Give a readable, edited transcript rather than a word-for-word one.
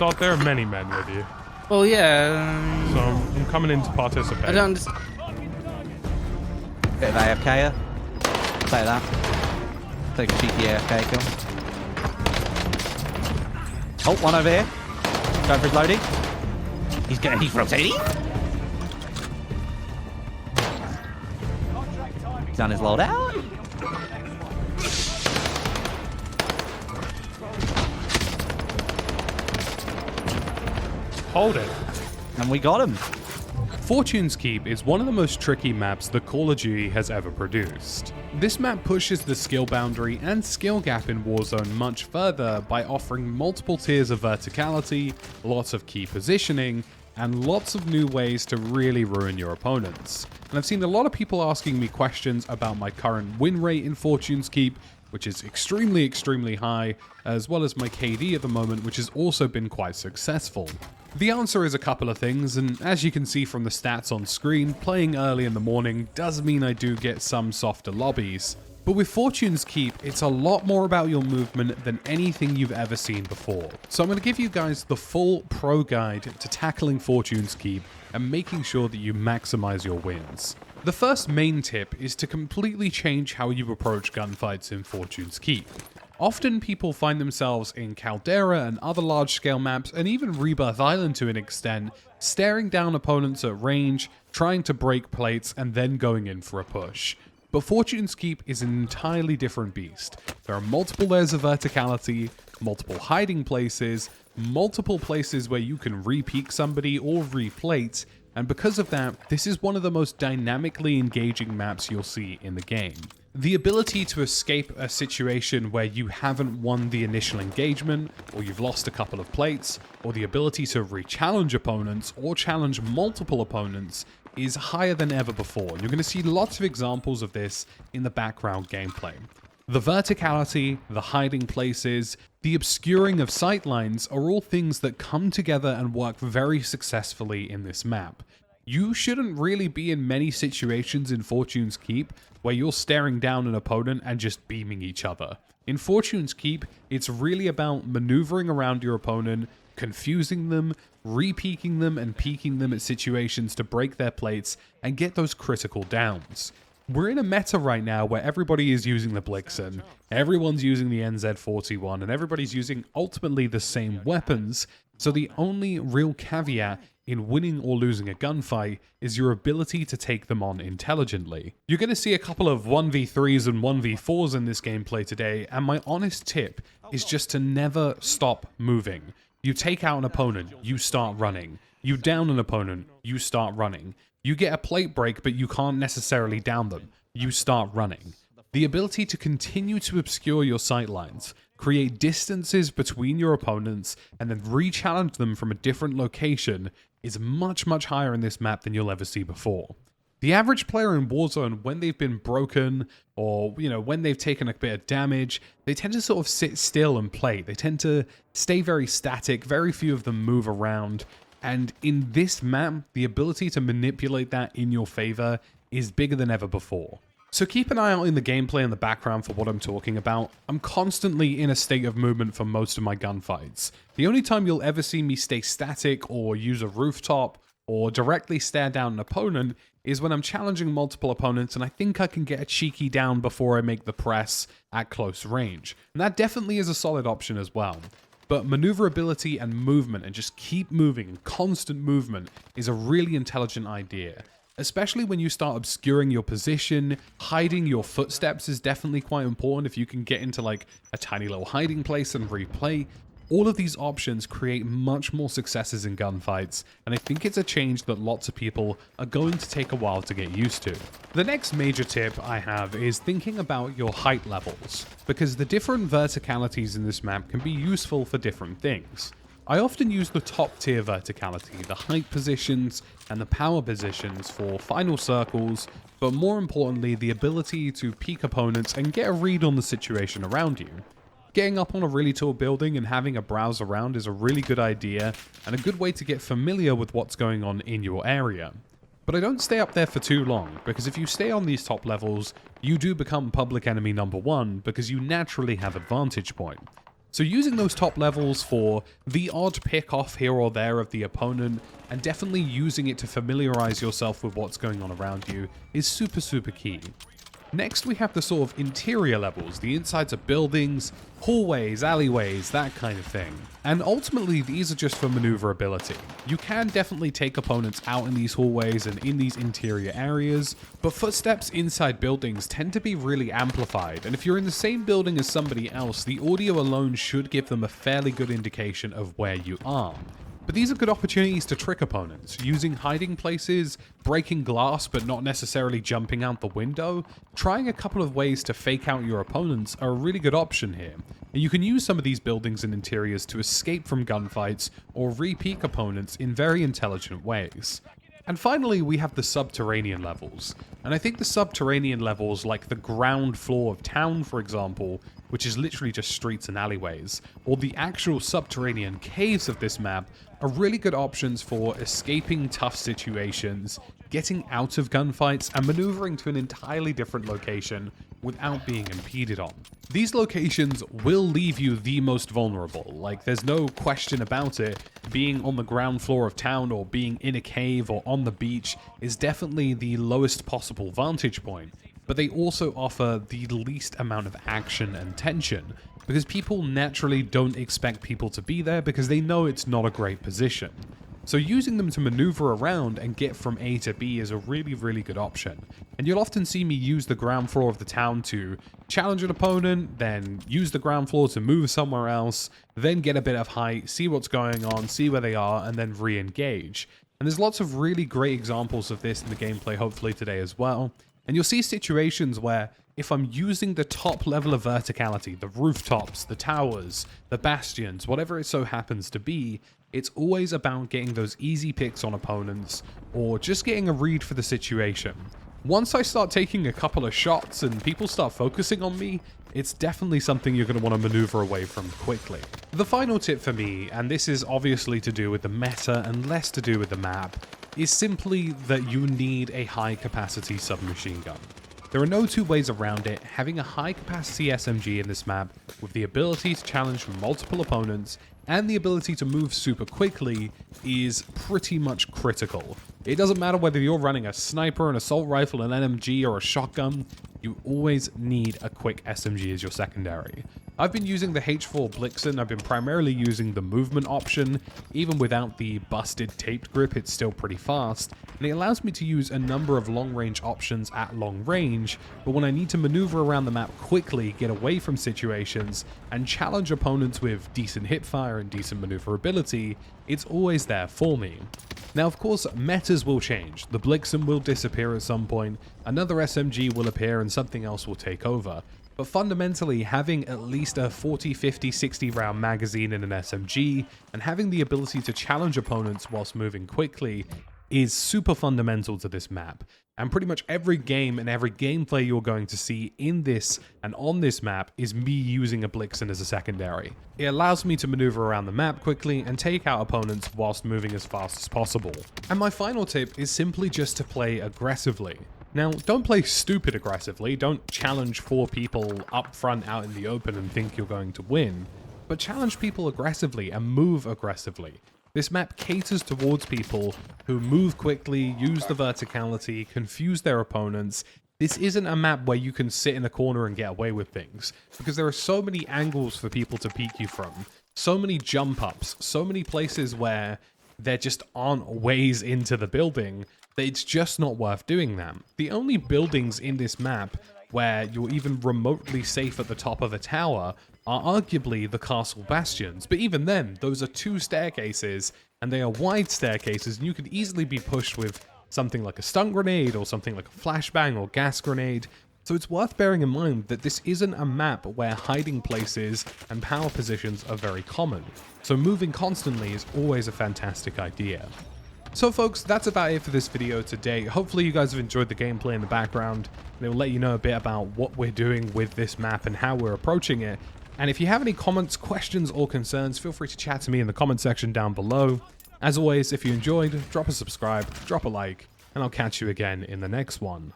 Start, there are many men with you. Well, yeah. So I'm coming in to participate. I don't understand. Bit of AFK. Take that. Take a cheeky AFK kill. Oh, one over here. Going for his loading. He's rotating. He's done his loadout. Hold it. And we got him. Fortune's Keep is one of the most tricky maps the Call of Duty has ever produced. This map pushes the skill boundary and skill gap in Warzone much further by offering multiple tiers of verticality, lots of key positioning, and lots of new ways to really ruin your opponents. And I've seen a lot of people asking me questions about my current win rate in Fortune's Keep, which is extremely, extremely high, as well as my KD at the moment, which has also been quite successful. The answer is a couple of things, and as you can see from the stats on screen, playing early in the morning does mean I do get some softer lobbies. But with Fortune's Keep, it's a lot more about your movement than anything you've ever seen before. So I'm going to give you guys the full pro guide to tackling Fortune's Keep and making sure that you maximize your wins. The first main tip is to completely change how you approach gunfights in Fortune's Keep. Often people find themselves in Caldera and other large-scale maps, and even Rebirth Island to an extent, staring down opponents at range, trying to break plates, and then going in for a push. But Fortune's Keep is an entirely different beast. There are multiple layers of verticality, multiple hiding places, multiple places where you can re-peek somebody or re-plate, and because of that, this is one of the most dynamically engaging maps you'll see in the game. The ability to escape a situation where you haven't won the initial engagement, or you've lost a couple of plates, or the ability to re-challenge opponents, or challenge multiple opponents, is higher than ever before. And you're going to see lots of examples of this in the background gameplay. The verticality, the hiding places, the obscuring of sightlines are all things that come together and work very successfully in this map. You shouldn't really be in many situations in Fortune's Keep where you're staring down an opponent and just beaming each other. In Fortune's Keep, it's really about maneuvering around your opponent, confusing them, re-peeking them and peeking them at situations to break their plates and get those critical downs. We're in a meta right now where everybody is using the Blixen, everyone's using the NZ41, and everybody's using ultimately the same weapons, so the only real caveat in winning or losing a gunfight is your ability to take them on intelligently. You're going to see a couple of 1v3s and 1v4s in this gameplay today, and my honest tip is just to never stop moving. You take out an opponent, you start running. You down an opponent, you start running. You get a plate break, but you can't necessarily down them. You start running. The ability to continue to obscure your sightlines, create distances between your opponents, and then re-challenge them from a different location is much, much higher in this map than you'll ever see before. The average player in Warzone, when they've been broken, or, when they've taken a bit of damage, they tend to sort of sit still and play. They tend to stay very static, very few of them move around, and in this map, the ability to manipulate that in your favor is bigger than ever before. So keep an eye out in the gameplay in the background for what I'm talking about. I'm constantly in a state of movement for most of my gunfights. The only time you'll ever see me stay static or use a rooftop or directly stare down an opponent is when I'm challenging multiple opponents and I think I can get a cheeky down before I make the press at close range. And that definitely is a solid option as well. But maneuverability and movement and just keep moving and constant movement is a really intelligent idea. Especially when you start obscuring your position, hiding your footsteps is definitely quite important if you can get into like a tiny little hiding place and replay. All of these options create much more successes in gunfights, and I think it's a change that lots of people are going to take a while to get used to. The next major tip I have is thinking about your height levels, because the different verticalities in this map can be useful for different things. I often use the top tier verticality, the height positions and the power positions for final circles, but more importantly the ability to peek opponents and get a read on the situation around you. Getting up on a really tall building and having a browse around is a really good idea and a good way to get familiar with what's going on in your area. But I don't stay up there for too long, because if you stay on these top levels, you do become public enemy number one because you naturally have a vantage point. So using those top levels for the odd pick off here or there of the opponent, and definitely using it to familiarize yourself with what's going on around you is super key. Next we have the sort of interior levels, the insides of buildings, hallways, alleyways, that kind of thing. And ultimately these are just for maneuverability. You can definitely take opponents out in these hallways and in these interior areas, but footsteps inside buildings tend to be really amplified, and if you're in the same building as somebody else, the audio alone should give them a fairly good indication of where you are. But these are good opportunities to trick opponents, using hiding places, breaking glass but not necessarily jumping out the window. Trying a couple of ways to fake out your opponents are a really good option here. And you can use some of these buildings and interiors to escape from gunfights or re-peek opponents in very intelligent ways. And finally, we have the subterranean levels. And I think the subterranean levels, like the ground floor of town, for example, which is literally just streets and alleyways, or the actual subterranean caves of this map, are really good options for escaping tough situations, getting out of gunfights, and maneuvering to an entirely different location without being impeded on. These locations will leave you the most vulnerable, like there's no question about it. Being on the ground floor of town or being in a cave or on the beach is definitely the lowest possible vantage point, but they also offer the least amount of action and tension, because people naturally don't expect people to be there because they know it's not a great position. So using them to maneuver around and get from A to B is a really good option. And you'll often see me use the ground floor of the town to challenge an opponent, then use the ground floor to move somewhere else, then get a bit of height, see what's going on, see where they are, and then re-engage. And there's lots of really great examples of this in the gameplay hopefully today as well. And you'll see situations where if I'm using the top level of verticality, the rooftops, the towers, the bastions, whatever it so happens to be, it's always about getting those easy picks on opponents or just getting a read for the situation. Once I start taking a couple of shots and people start focusing on me, it's definitely something you're going to want to maneuver away from quickly. The final tip for me, and this is obviously to do with the meta and less to do with the map, is simply that you need a high capacity submachine gun. There are no two ways around it. Having a high capacity SMG in this map with the ability to challenge multiple opponents and the ability to move super quickly is pretty much critical. It doesn't matter whether you're running a sniper, an assault rifle, an NMG, or a shotgun, you always need a quick SMG as your secondary. I've been using the H4 Blixen. I've been primarily using the movement option. Even without the busted taped grip, it's still pretty fast, and it allows me to use a number of long-range options at long range, but when I need to maneuver around the map quickly, get away from situations, and challenge opponents with decent hipfire and decent maneuverability, it's always there for me. Now, of course, metas will change. The Blixen will disappear at some point, another SMG will appear, and something else will take over. But fundamentally, having at least a 40, 50, 60 round magazine in an SMG, and having the ability to challenge opponents whilst moving quickly, is super fundamental to this map. And pretty much every game and every gameplay you're going to see in this and on this map is me using a Blixen as a secondary. It allows me to maneuver around the map quickly and take out opponents whilst moving as fast as possible. And my final tip is simply just to play aggressively. Now, don't play stupid aggressively, don't challenge 4 people up front out in the open and think you're going to win, but challenge people aggressively and move aggressively. This map caters towards people who move quickly, use the verticality, confuse their opponents. This isn't a map where you can sit in a corner and get away with things, because there are so many angles for people to peek you from, so many jump ups, so many places where there just aren't ways into the building, that it's just not worth doing that. The only buildings in this map where you're even remotely safe at the top of a tower are arguably the castle bastions, but even then, those are 2 staircases, and they are wide staircases, and you could easily be pushed with something like a stun grenade, or something like a flashbang or gas grenade. So it's worth bearing in mind that this isn't a map where hiding places and power positions are very common, so moving constantly is always a fantastic idea. So folks, that's about it for this video today. Hopefully you guys have enjoyed the gameplay in the background, and it will let you know a bit about what we're doing with this map and how we're approaching it. And if you have any comments, questions, or concerns, feel free to chat to me in the comment section down below. As always, if you enjoyed, drop a subscribe, drop a like, and I'll catch you again in the next one.